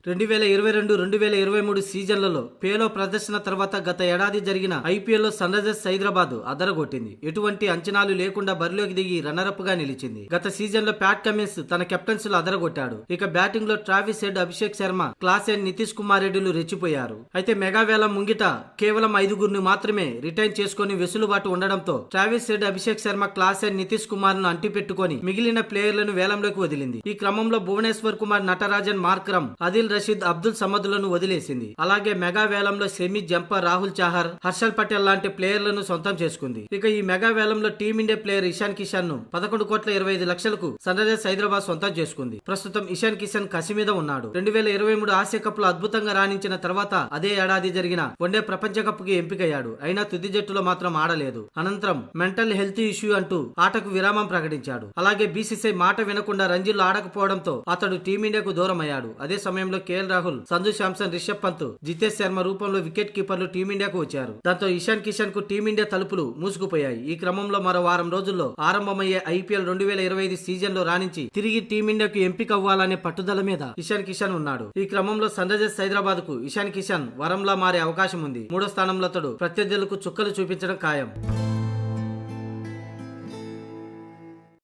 2022-2023 సీజన్లలో పేలో ప్రదర్శన తర్వాత గత ఏడాది జరిగిన ఐపీఎల్లో సన్ రైజర్స్ హైదరాబాద్ అదరగొట్టింది. ఎటువంటి అంచనాలు లేకుండా బరిలోకి దిగి రన్నరప్ గా నిలిచింది. గత సీజన్ లో ప్యాట్ కమిన్స్ తన కెప్టెన్స్ లో అదరగొట్టాడు. ఇక బ్యాటింగ్ లో Travis Head, Abhishek Sharma, Klaasen and Nitish Kumar రెడ్డిలు రెచ్చిపోయారు. అయితే మెగా వేలం ముంగిట కేవలం 5గురిని మాత్రమే రిటైన్ చేసుకుని వెసులుబాటు ఉండడంతో Travis Head, Abhishek Sharma, Klaasen and Nitish Kumar ను అంటిపెట్టుకుని మిగిలిన ప్లేయర్లను వేలంలోకి వదిలింది. ఈ క్రమంలో భువనేశ్వర్ కుమార్, నటరాజన్, మార్కరం, ఆదిల్ రషీద్, అబ్దుల్ సమదులను వదిలేసింది. అలాగే మెగా వేలంలో సెమీ, జంపర్, రాహుల్ చాహర్, హర్షల్ పటేల్ లాంటి ప్లేయర్లను సొంతం చేసుకుంది. ఇక ఈ మెగా వేలంలో టీమిండియా ప్లేయర్ ఇషాన్ కిషన్ ను 11,25,00,000కు సన్ రైజర్స్ హైదరాబాద్ సొంతం చేసుకుంది. ప్రస్తుతం ఇషాన్ కిషన్ కసి మీద ఉన్నాడు. 2023 ఆసియా కప్ లో అద్భుతంగా రాణించిన తర్వాత అదే ఏడాది జరిగిన వన్డే ప్రపంచ కప్ కి ఎంపికయ్యాడు. అయినా తుది జట్టులో మాత్రం ఆడలేదు. అనంతరం మెంటల్ హెల్త్ ఇష్యూ అంటూ ఆటకు విరామం ప్రకటించాడు. అలాగే బీసీసీఐ మాట వినకుండా రంజీల్లో ఆడకపోవడంతో అతడు టీమిండియాకు దూరం అయ్యాడు. అదే సమయంలో కేఎల్ రాహుల్, సంజు శాంసన్, రిషబ్ పంత్, జితేష్ శర్మ రూపంలో వికెట్ కీపర్లు టీమిండియాకు వచ్చారు. దాంతో ఇషాన్ కిషన్ కు టీమిండియా తలుపులు మూసుకుపోయాయి. ఈ క్రమంలో మరో వారం రోజుల్లో ఆరంభమయ్యే ఐపీఎల్ 2025 సీజన్ లో రాణించి తిరిగి టీమిండియాకు ఎంపిక అవ్వాలనే పట్టుదల మీద ఇషాన్ కిషన్ ఉన్నాడు. ఈ క్రమంలో సన్ రైజర్స్ హైదరాబాద్ కు ఇషాన్ కిషన్ వరంలా మారే అవకాశం ఉంది. 3వ స్థానంలో అతడు ప్రత్యర్థులకు చుక్కలు చూపించడం ఖాయం.